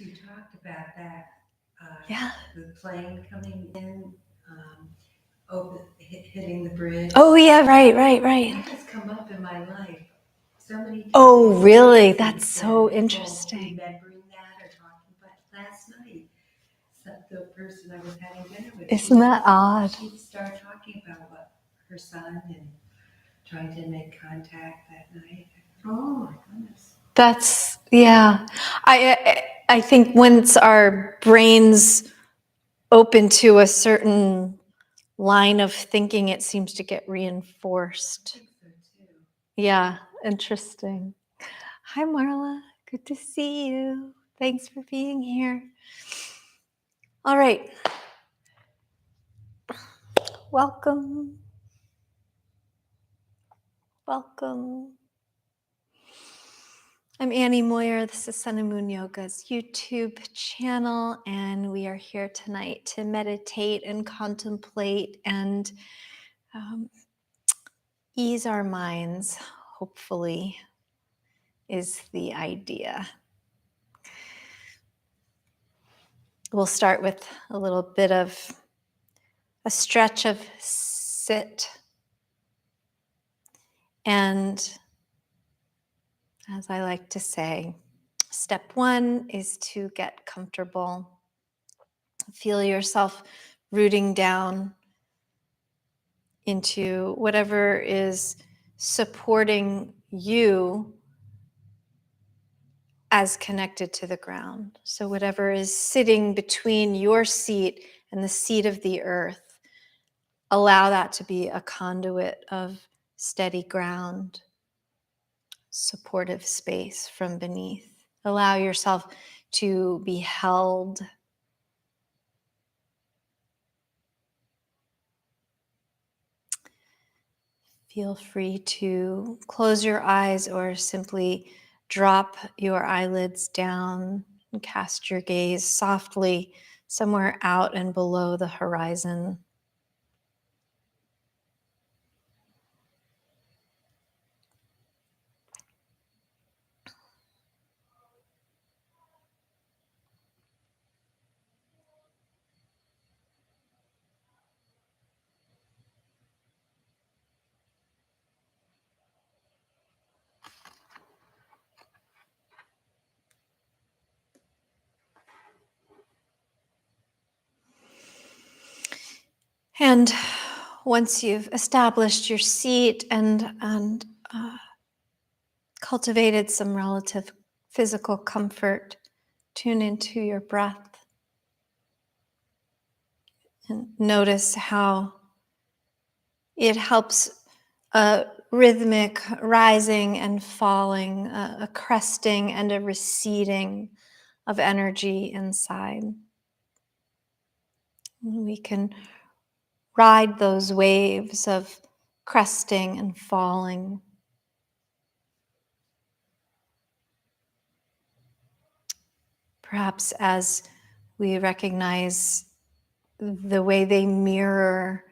You talked about that, Yeah. the plane coming in, hitting the bridge. Oh, yeah, right. That has come up in my life so many times. Oh, really? That's since so then. interesting. Remembering that or talking about it last night. The person I was having dinner with, Isn't that odd? she'd start talking about what her son and trying to make contact that night. Oh my goodness. That's, yeah. I think once our brains open to a certain line of thinking, it seems to get reinforced. I think so too. Yeah, interesting. Hi, Marla. Good to see you. Thanks for being here. All right. Welcome. Welcome. I'm Annie Moyer. This is Sun and Moon Yoga's YouTube channel, and we are here tonight to meditate and contemplate and ease our minds, hopefully, is the idea. We'll start with a little bit of a stretch of sit. And as I like to say, step one is to get comfortable. Feel yourself rooting down into whatever is supporting you as connected to the ground. So whatever is sitting between your seat and the seat of the earth, allow that to be a conduit of steady ground, supportive space from beneath. Allow yourself to be held. Feel free to close your eyes or simply drop your eyelids down and cast your gaze softly somewhere out and below the horizon. And once you've established your seat and cultivated some relative physical comfort, tune into your breath and notice how it helps a rhythmic rising and falling, a cresting and a receding of energy inside. We can ride those waves of cresting and falling. Perhaps as we recognize the way they mirror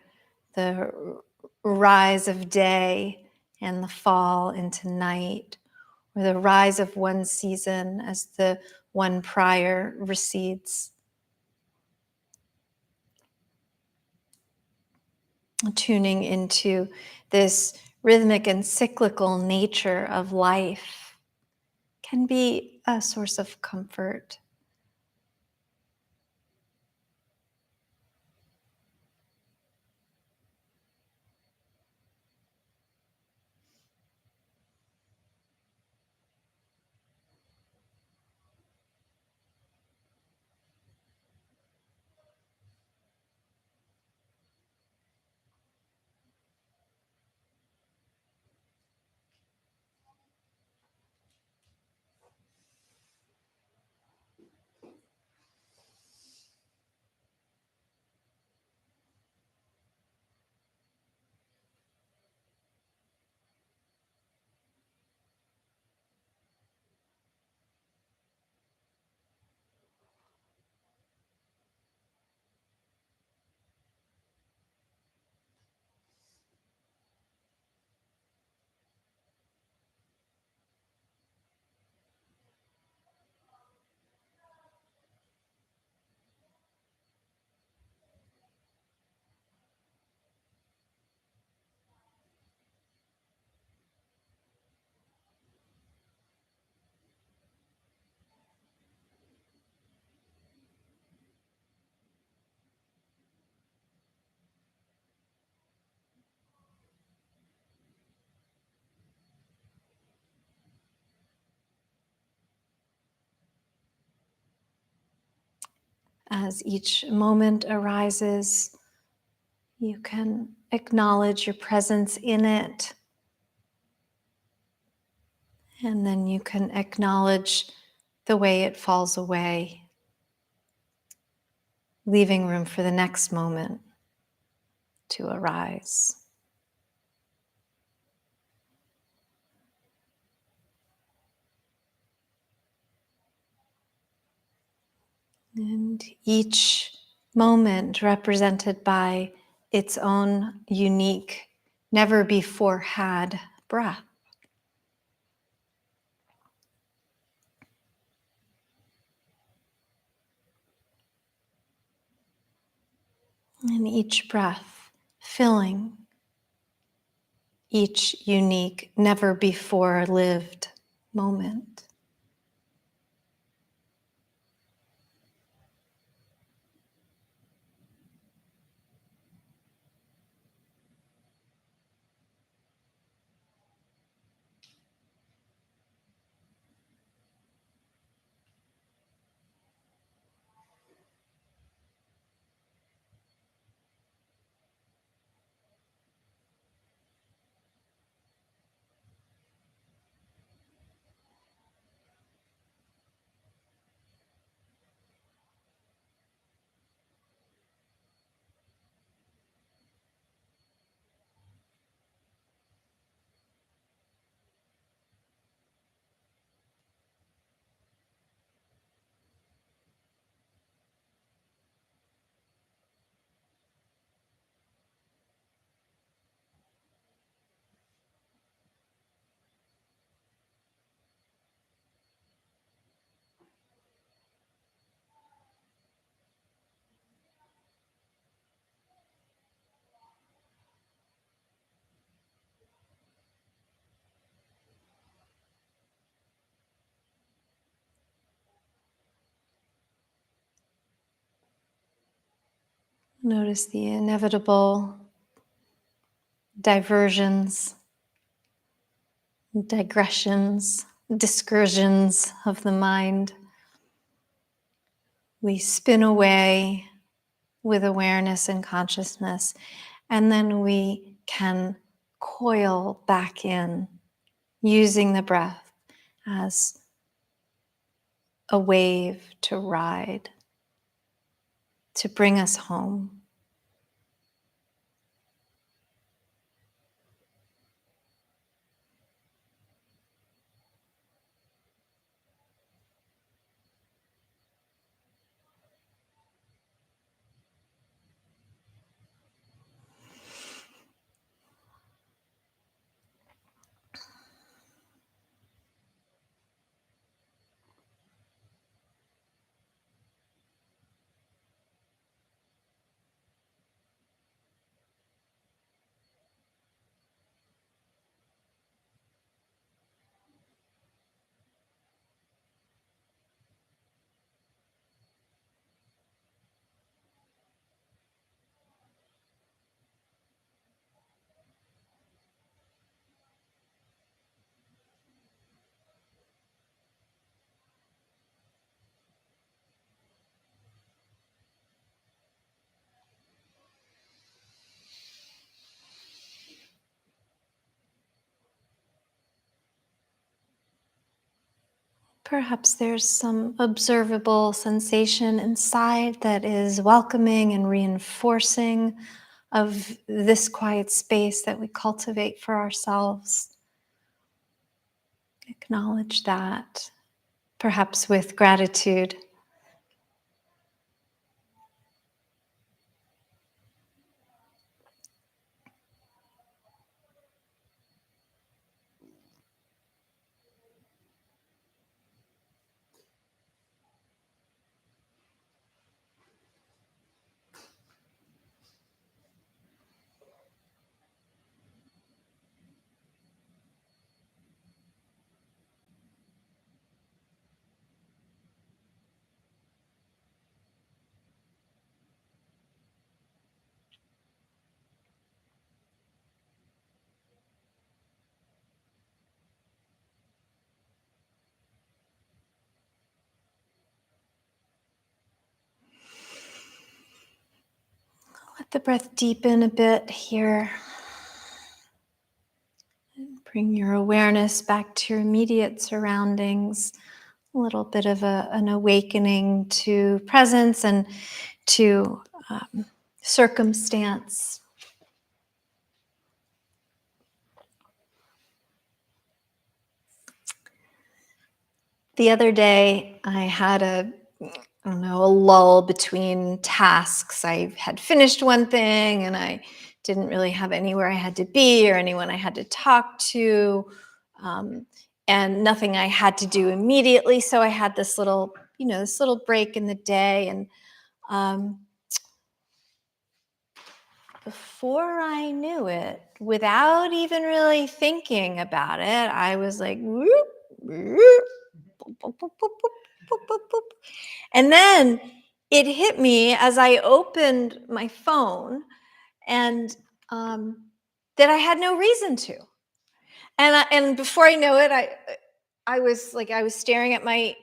the rise of day and the fall into night, or the rise of one season as the one prior recedes. Tuning into this rhythmic and cyclical nature of life can be a source of comfort. As each moment arises, you can acknowledge your presence in it, and then you can acknowledge the way it falls away, leaving room for the next moment to arise. And each moment represented by its own unique, never before had breath. And each breath filling each unique, never before lived moment. Notice the inevitable diversions, digressions, discursions of the mind. We spin away with awareness and consciousness, and then we can coil back in using the breath as a wave to ride, to bring us home. Perhaps there's some observable sensation inside that is welcoming and reinforcing of this quiet space that we cultivate for ourselves. Acknowledge that, perhaps with gratitude. Let the breath deepen a bit here. Bring your awareness back to your immediate surroundings. A little bit of an awakening to presence and to circumstance. The other day, I had a lull between tasks. I had finished one thing and I didn't really have anywhere I had to be or anyone I had to talk to, and nothing I had to do immediately. So I had this little break in the day, and before I knew it, without even really thinking about it, I was like, whoop, whoop, boop, boop, boop, boop, boop, boop, boop. And then it hit me as I opened my phone, and that I had no reason to. And before I know it, I was staring at my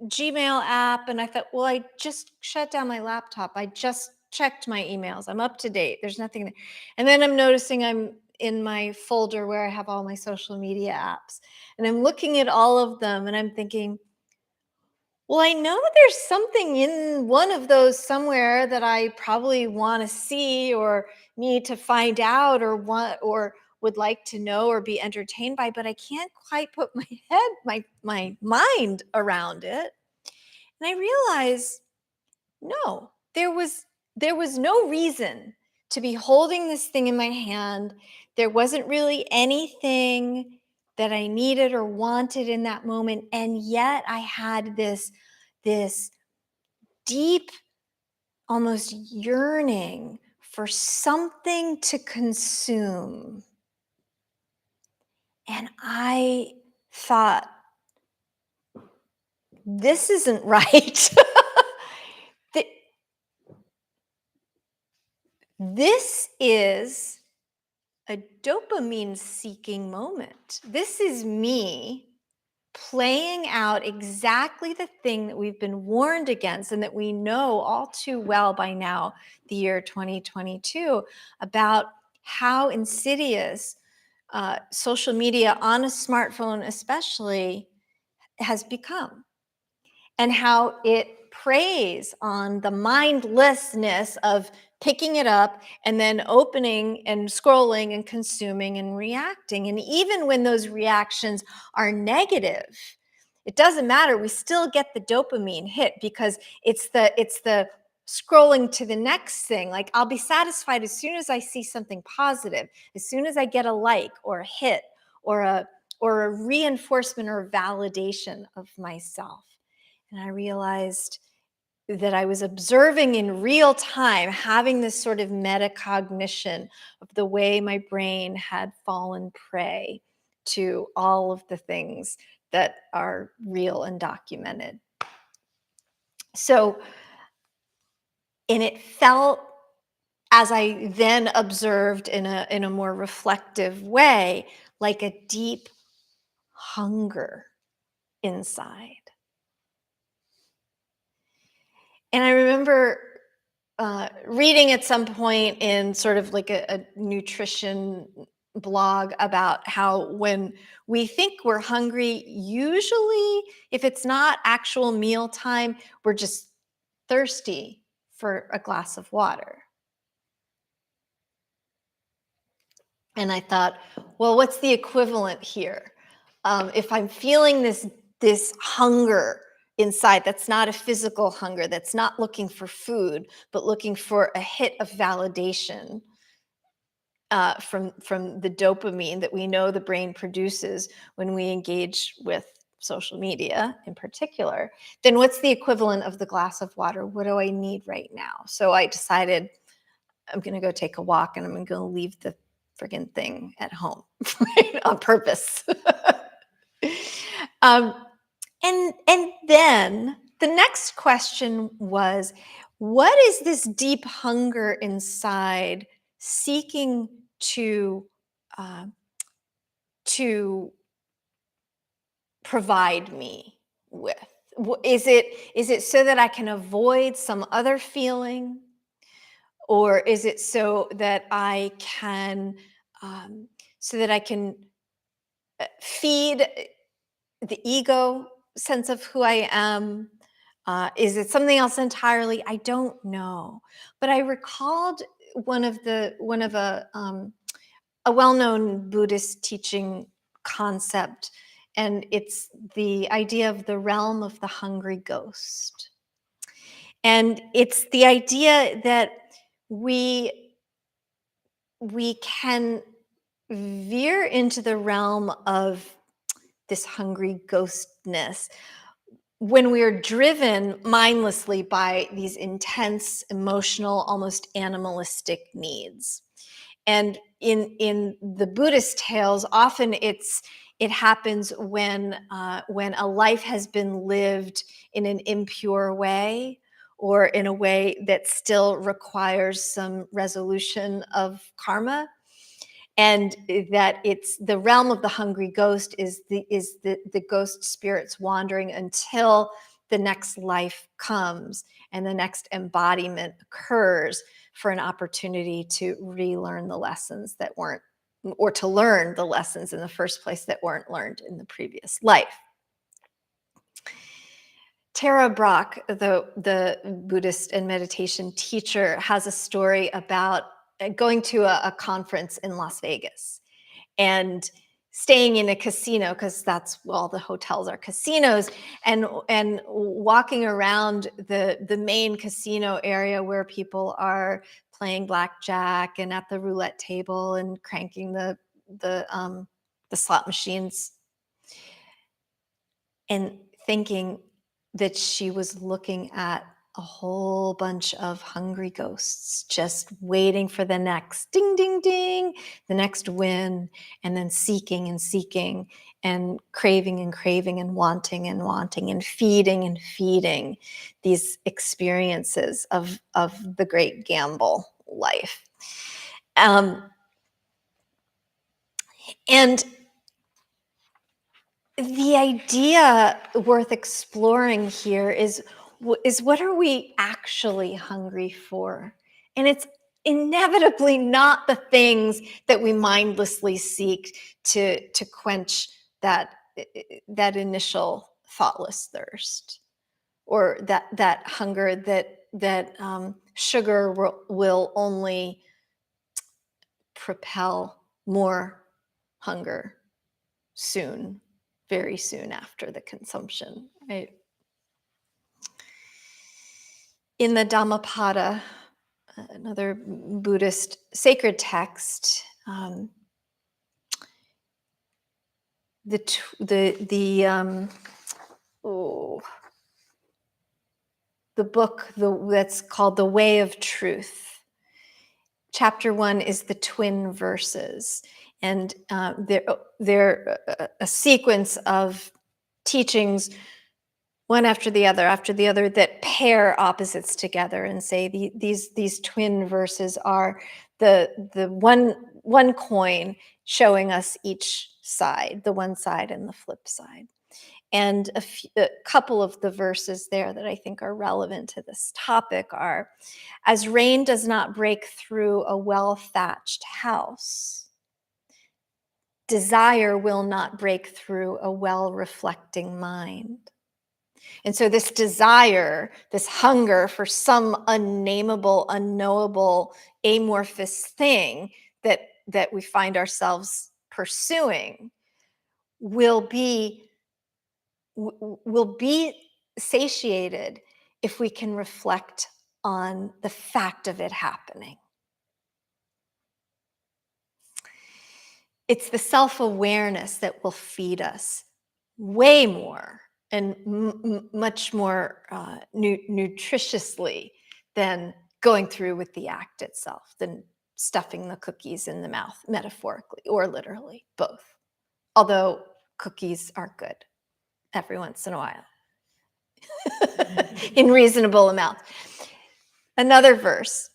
Gmail app, and I thought, well, I just shut down my laptop. I just checked my emails. I'm up to date. There's nothing there. And then I'm noticing I'm in my folder where I have all my social media apps. And I'm looking at all of them and I'm thinking, well, I know there's something in one of those somewhere that I probably want to see or need to find out or want or would like to know or be entertained by, but I can't quite put my mind around it. And I realized, no, there was no reason to be holding this thing in my hand. There wasn't really anything that I needed or wanted in that moment. And yet I had this deep, almost yearning for something to consume. And I thought, this isn't right. This is a dopamine seeking moment. This is me playing out exactly the thing that we've been warned against and that we know all too well by now, the year 2022, about how insidious social media on a smartphone especially has become, and how it preys on the mindlessness of picking it up and then opening and scrolling and consuming and reacting. And even when those reactions are negative, it doesn't matter. We still get the dopamine hit because it's the scrolling to the next thing. Like, I'll be satisfied as soon as I see something positive, as soon as I get a like or a hit or a reinforcement or validation of myself. And I realized that I was observing in real time, having this sort of metacognition of the way my brain had fallen prey to all of the things that are real and documented. So, and it felt, as I then observed in a more reflective way, like a deep hunger inside. And I remember reading at some point in sort of like a nutrition blog about how when we think we're hungry, usually if it's not actual meal time, we're just thirsty for a glass of water. And I thought, well, what's the equivalent here? If I'm feeling this hunger inside, that's not a physical hunger, that's not looking for food, but looking for a hit of validation from the dopamine that we know the brain produces when we engage with social media in particular, then what's the equivalent of the glass of water? What do I need right now? So I decided I'm going to go take a walk and I'm going to leave the friggin' thing at home on purpose. um, and then the next question was, what is this deep hunger inside seeking to provide me with? Is it so that I can avoid some other feeling? Or is it so that I can um, feed the ego sense of who I am? Is it something else entirely? I don't know. But I recalled one of a well-known Buddhist teaching concept, and it's the idea of the realm of the hungry ghost. And it's the idea that we we can veer into the realm of this hungry ghostness when we are driven mindlessly by these intense emotional, almost animalistic needs. And in the Buddhist tales, often it happens when a life has been lived in an impure way, or in a way that still requires some resolution of karma, and that it's the realm of the hungry ghost is the ghost spirits wandering until the next life comes and the next embodiment occurs for an opportunity to relearn the lessons that weren't, or to learn the lessons in the first place that weren't learned in the previous life. Tara Brach, the Buddhist and meditation teacher, has a story about going to a conference in Las Vegas and staying in a casino, because that's all the hotels are casinos, and walking around the main casino area where people are playing blackjack and at the roulette table and cranking the slot machines, and thinking that she was looking at a whole bunch of hungry ghosts just waiting for the next ding, ding, ding, the next win, and then seeking and seeking and craving and wanting and feeding these experiences of the great gamble life. And the idea worth exploring here is what are we actually hungry for? And it's inevitably not the things that we mindlessly seek to quench that initial thoughtless thirst, or that hunger that sugar will only propel more hunger soon, very soon after the consumption, right? In the Dhammapada, another Buddhist sacred text, the book that's called The Way of Truth. Chapter 1 is the twin verses, and they're a sequence of teachings, one after the other, that pair opposites together and say these twin verses are the one coin showing us each side, the one side and the flip side. And a couple of the verses there that I think are relevant to this topic are, as rain does not break through a well-thatched house, desire will not break through a well-reflecting mind. And so this desire, this hunger for some unnameable, unknowable, amorphous thing that we find ourselves pursuing will be satiated if we can reflect on the fact of it happening. It's the self-awareness that will feed us way more and much more nutritiously than going through with the act itself, than stuffing the cookies in the mouth, metaphorically or literally, both. Although cookies are good every once in a while, in reasonable amounts. Another verse,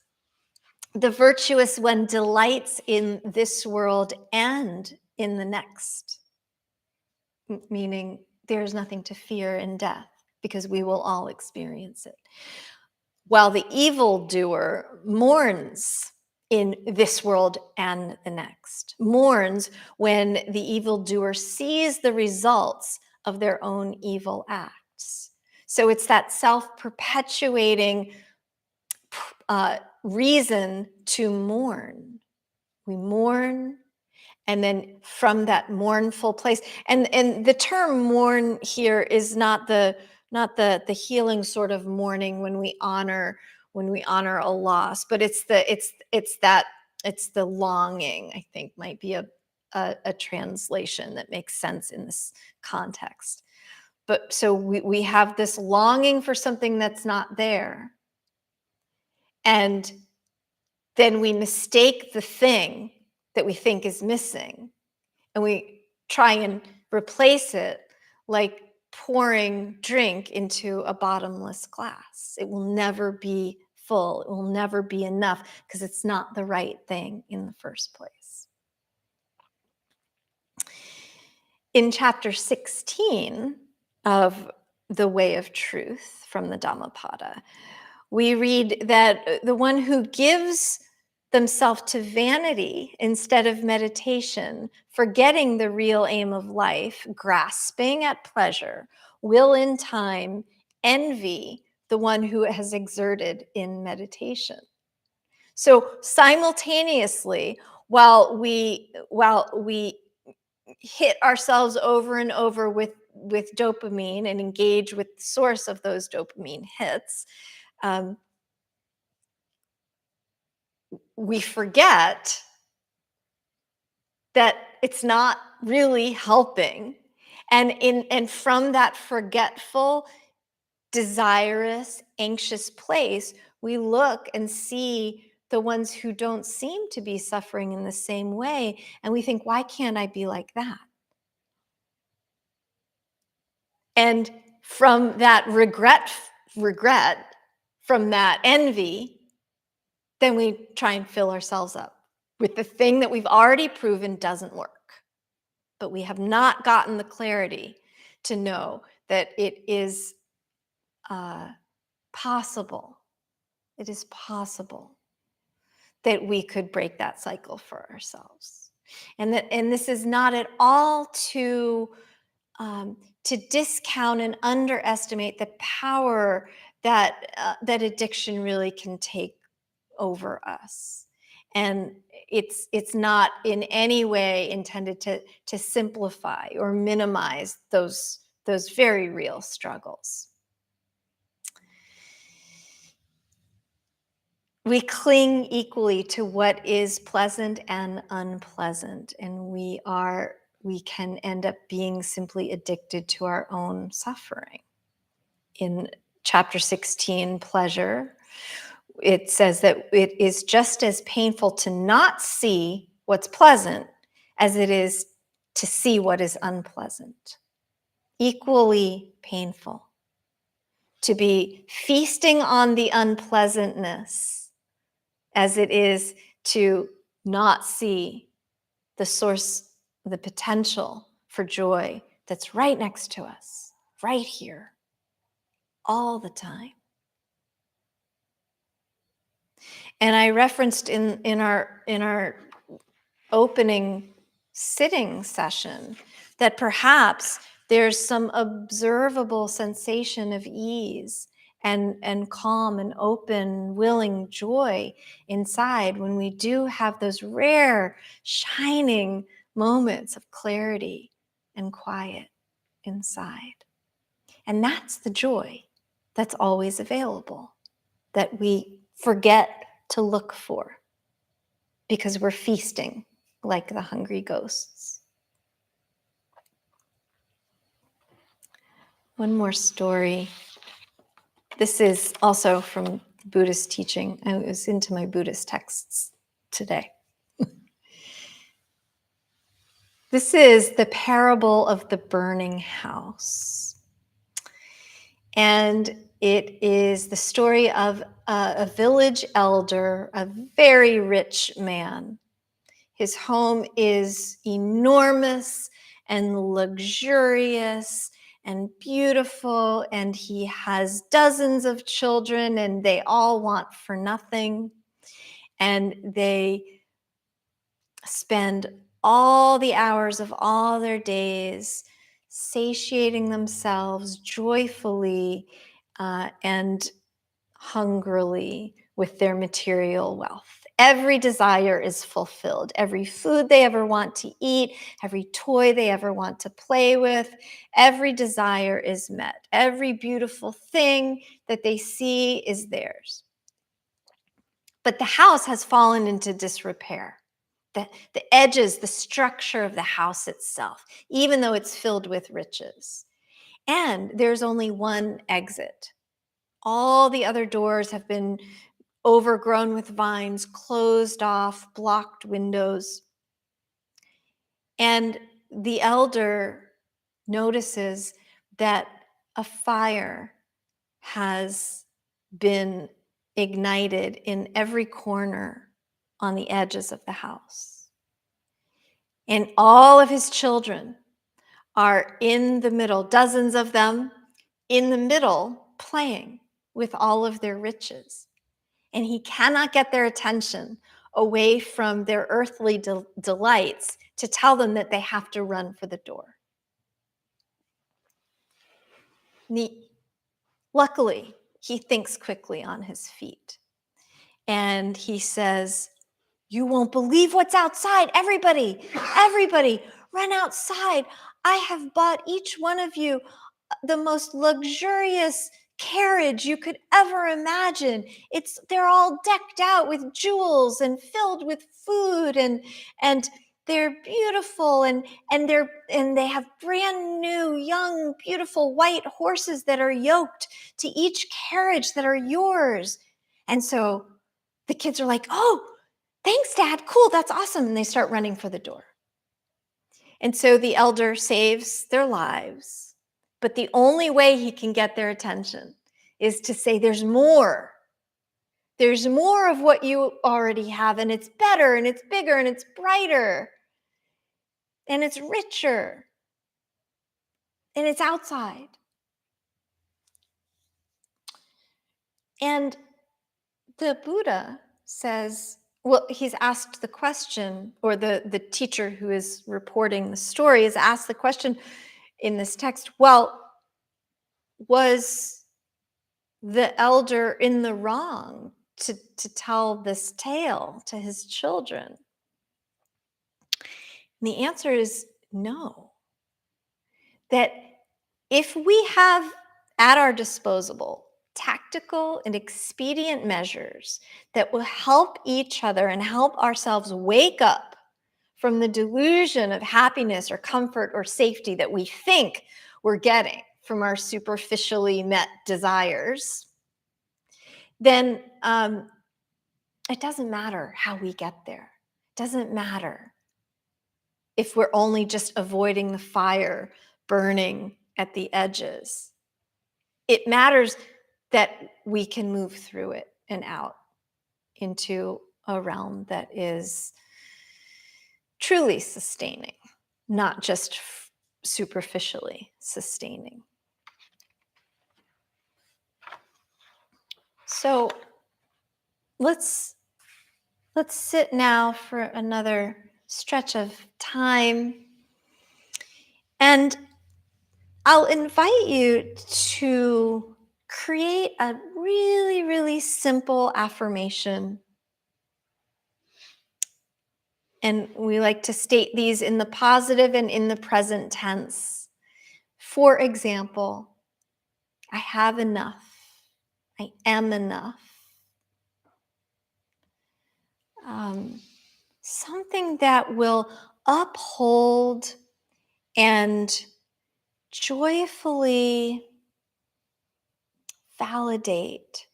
the virtuous one delights in this world and in the next, meaning there's nothing to fear in death because we will all experience it. while the evildoer mourns in this world and the next, mourns when the evildoer sees the results of their own evil acts. So it's that self-perpetuating reason to mourn. We mourn, and then from that mournful place, and the term mourn here is not the healing sort of mourning when we honor a loss, but it's the longing, I think, might be a translation that makes sense in this context. But so we have this longing for something that's not there, and then we mistake the thing that we think is missing, and we try and replace it like pouring drink into a bottomless glass. It will never be full. It will never be enough because it's not the right thing in the first place. In chapter 16 of The Way of Truth from the Dhammapada, we read that the one who gives themselves to vanity instead of meditation, forgetting the real aim of life, grasping at pleasure, will in time envy the one who has exerted in meditation. So simultaneously, while we hit ourselves over and over with dopamine and engage with the source of those dopamine hits, we forget that it's not really helping. And from that forgetful, desirous, anxious place, we look and see the ones who don't seem to be suffering in the same way, and we think, why can't I be like that? And from that regret, from that envy, then we try and fill ourselves up with the thing that we've already proven doesn't work. But we have not gotten the clarity to know that it is possible. It is possible that we could break that cycle for ourselves. And this is not at all to discount and underestimate the power that addiction really can take over us. And it's not in any way intended to simplify or minimize those very real struggles. We cling equally to what is pleasant and unpleasant, and we can end up being simply addicted to our own suffering. In chapter 16, Pleasure, it says that it is just as painful to not see what's pleasant as it is to see what is unpleasant. Equally painful to be feasting on the unpleasantness as it is to not see the source, the potential for joy that's right next to us, right here, all the time. And I referenced in our opening sitting session that perhaps there's some observable sensation of ease and calm and open, willing joy inside when we do have those rare, shining moments of clarity and quiet inside. And that's the joy that's always available, that we forget to look for because we're feasting like the hungry ghosts. One more story. This is also from Buddhist teaching. I was into my Buddhist texts today. This is the parable of the burning house. And it is the story of a village elder, a very rich man. His home is enormous and luxurious and beautiful, and he has dozens of children, and they all want for nothing. And they spend all the hours of all their days satiating themselves joyfully and hungrily with their material wealth. Every desire is fulfilled. Every food they ever want to eat, every toy they ever want to play with, every desire is met. Every beautiful thing that they see is theirs. But the house has fallen into disrepair. The edges, the structure of the house itself, even though it's filled with riches. And there's only one exit. All the other doors have been overgrown with vines, closed off, blocked windows. And the elder notices that a fire has been ignited in every corner on the edges of the house. And all of his children are in the middle, dozens of them in the middle, playing with all of their riches. And he cannot get their attention away from their earthly delights to tell them that they have to run for the door. Luckily, he thinks quickly on his feet. And he says, "You won't believe what's outside. Everybody, run outside. I have bought each one of you the most luxurious carriage you could ever imagine. They're all decked out with jewels and filled with food, and they're beautiful, and they have brand new young beautiful white horses that are yoked to each carriage that are yours." And so the kids are like, "Oh, thanks, Dad. Cool, that's awesome." And they start running for the door. And so the elder saves their lives. But the only way he can get their attention is to say, "There's more. There's more of what you already have, and it's better, and it's bigger, and it's brighter, and it's richer, and it's outside." And the Buddha says, well, he's asked the question, or the teacher who is reporting the story is asked the question in this text, well, was the elder in the wrong to tell this tale to his children? And the answer is no. That if we have at our disposal tactical and expedient measures that will help each other and help ourselves wake up from the delusion of happiness or comfort or safety that we think we're getting from our superficially met desires, then it doesn't matter how we get there. It doesn't matter if we're only just avoiding the fire burning at the edges. It matters that we can move through it and out into a realm that is truly sustaining, not just superficially sustaining. So let's sit now for another stretch of time, and I'll invite you to create a really, really simple affirmation. And we like to state these in the positive and in the present tense. For example, I have enough. I am enough. Something that will uphold and joyfully validate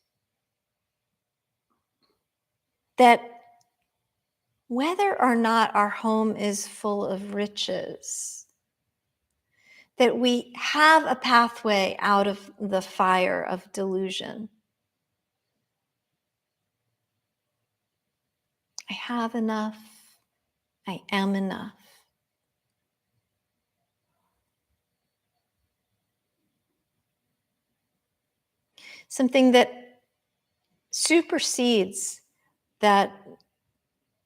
that whether or not our home is full of riches, that we have a pathway out of the fire of delusion. I have enough. I am enough. something that supersedes that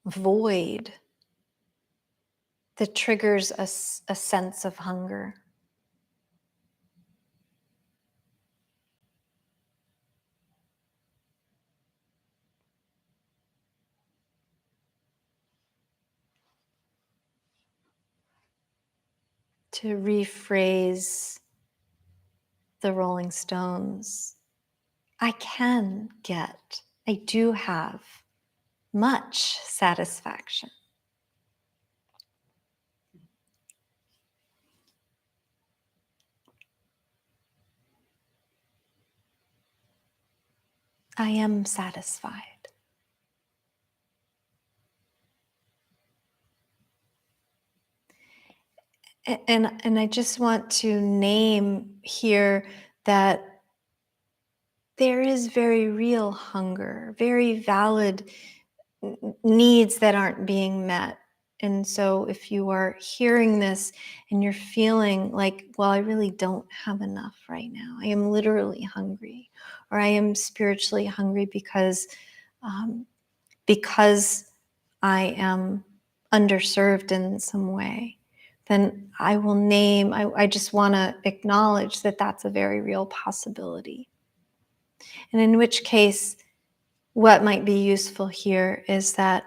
void that triggers a sense of hunger. To rephrase the Rolling Stones, I do have much satisfaction. I am satisfied. And I just want to name here that there is very real hunger, very valid needs that aren't being met. And so if you are hearing this and you're feeling like, well, I really don't have enough right now, I am literally hungry, or I am spiritually hungry because I am underserved in some way, then I just want to acknowledge that that's a very real possibility. And in which case, what might be useful here is that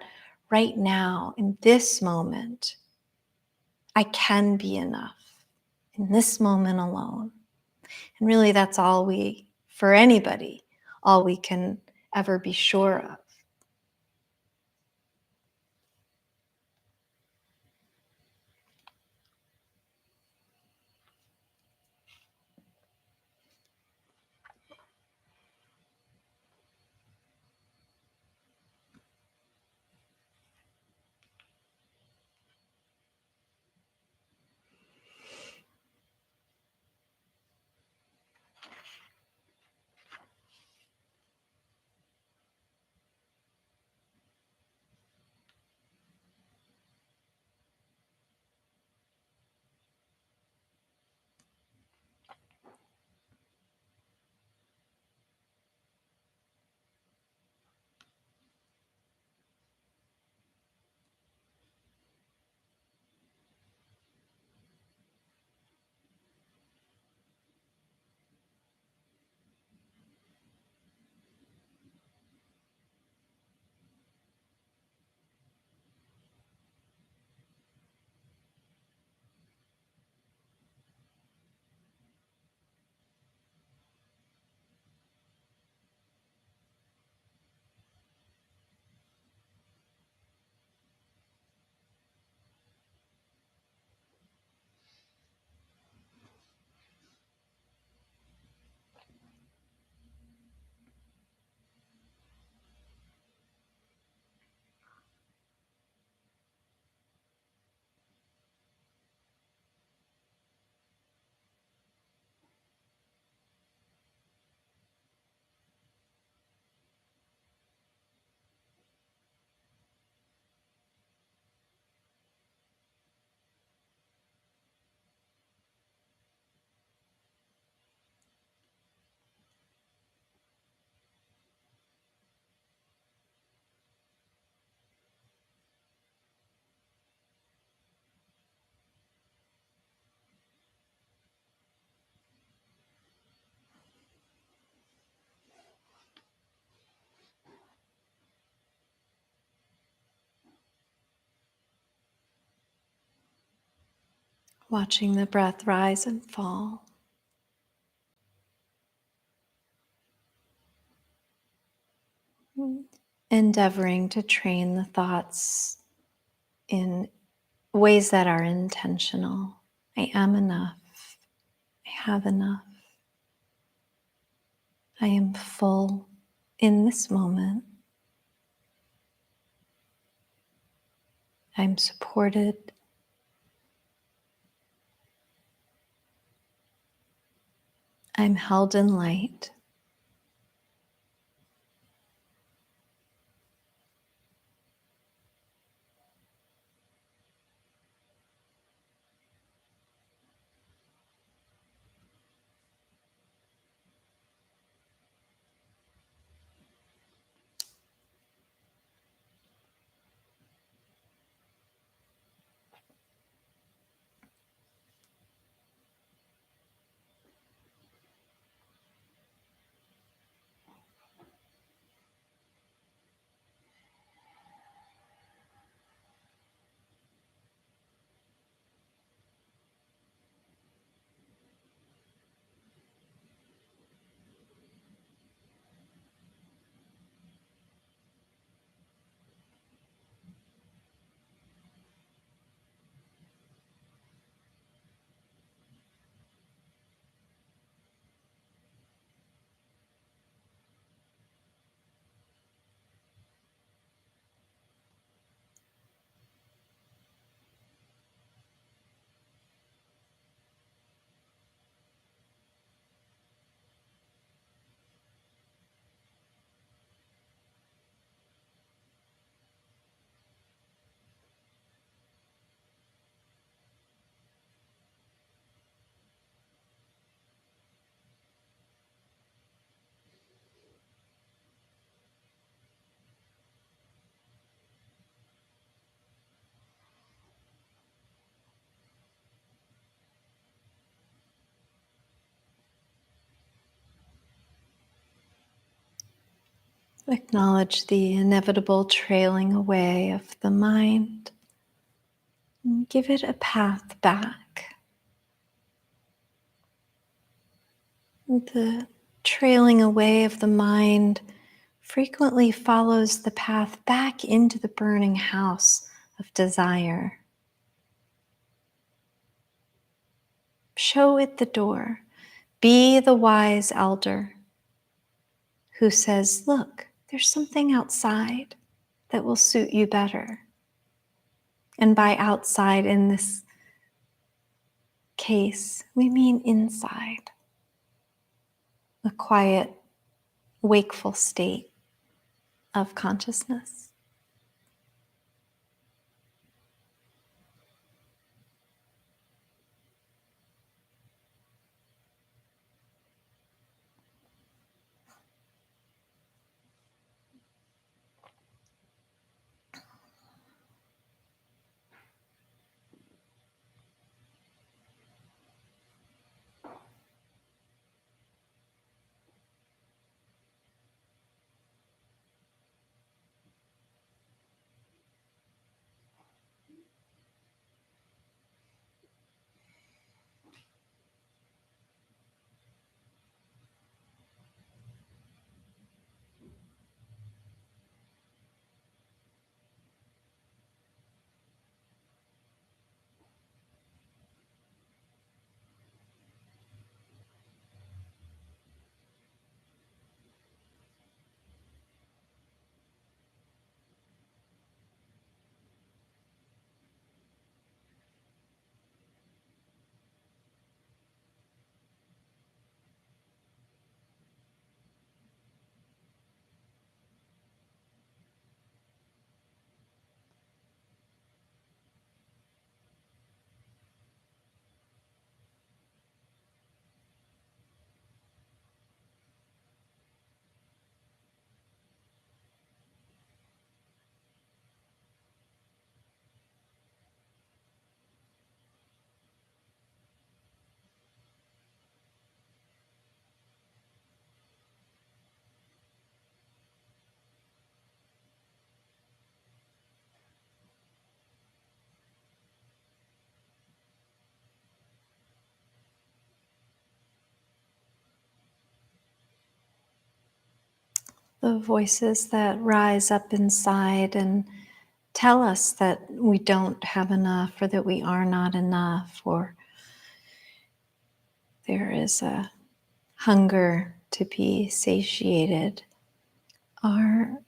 right now, in this moment, I can be enough in this moment alone. And really, that's for anybody, all we can ever be sure of. Watching the breath rise and fall. Endeavoring to train the thoughts in ways that are intentional. I am enough. I have enough. I am full in this moment. I'm supported. I'm held in light. Acknowledge the inevitable trailing away of the mind and give it a path back. The trailing away of the mind frequently follows the path back into the burning house of desire. Show it the door. Be the wise elder who says, look, there's something outside that will suit you better. And by outside in this case, we mean inside, a quiet, wakeful state of consciousness. The voices that rise up inside and tell us that we don't have enough or that we are not enough, or there is a hunger to be satiated, are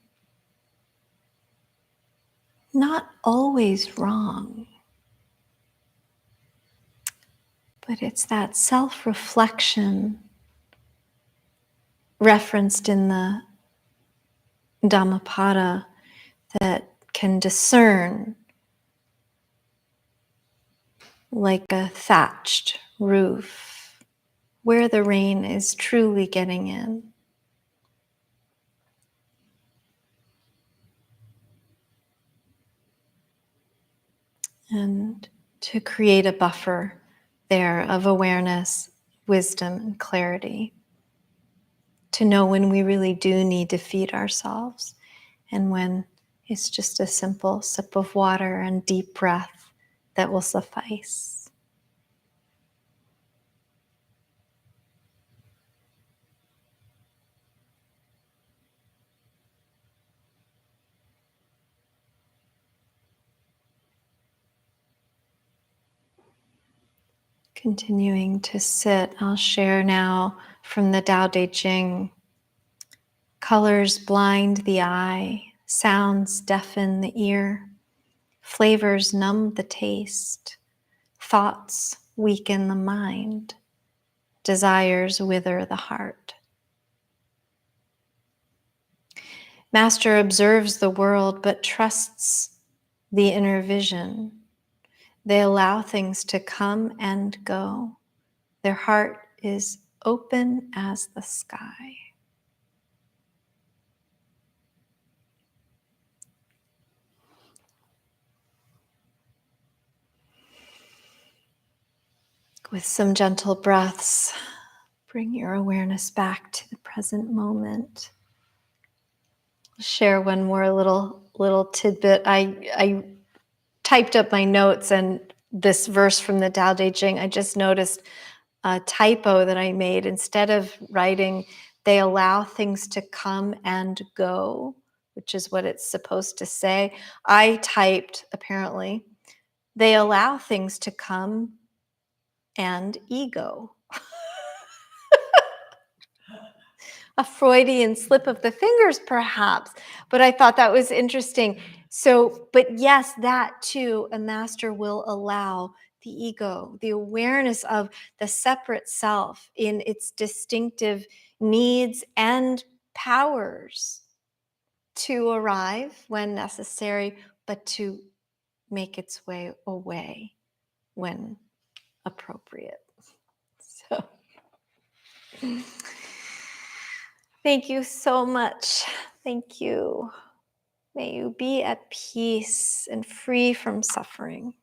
not always wrong. But it's that self-reflection referenced in the Dhammapada that can discern, like a thatched roof, where the rain is truly getting in. And to create a buffer there of awareness, wisdom, and clarity. To know when we really do need to feed ourselves and when it's just a simple sip of water and deep breath that will suffice. Continuing to sit, I'll share now from the Tao Te Ching. Colors blind the eye, sounds deafen the ear, flavors numb the taste, thoughts weaken the mind, desires wither the heart. Master observes the world but trusts the inner vision. They allow things to come and go. Their heart is open as the sky. With some gentle breaths, bring your awareness back to the present moment. Share one more little tidbit. I typed up my notes, and this verse from the Tao Te Ching, I just noticed a typo that I made. Instead of writing, they allow things to come and go, which is what it's supposed to say, I typed, apparently, they allow things to come and ego. A Freudian slip of the fingers, perhaps, but I thought that was interesting. So, but yes, that too, a master will allow the ego, the awareness of the separate self in its distinctive needs and powers to arrive when necessary, but to make its way away when appropriate. So, thank you so much. Thank you. May you be at peace and free from suffering.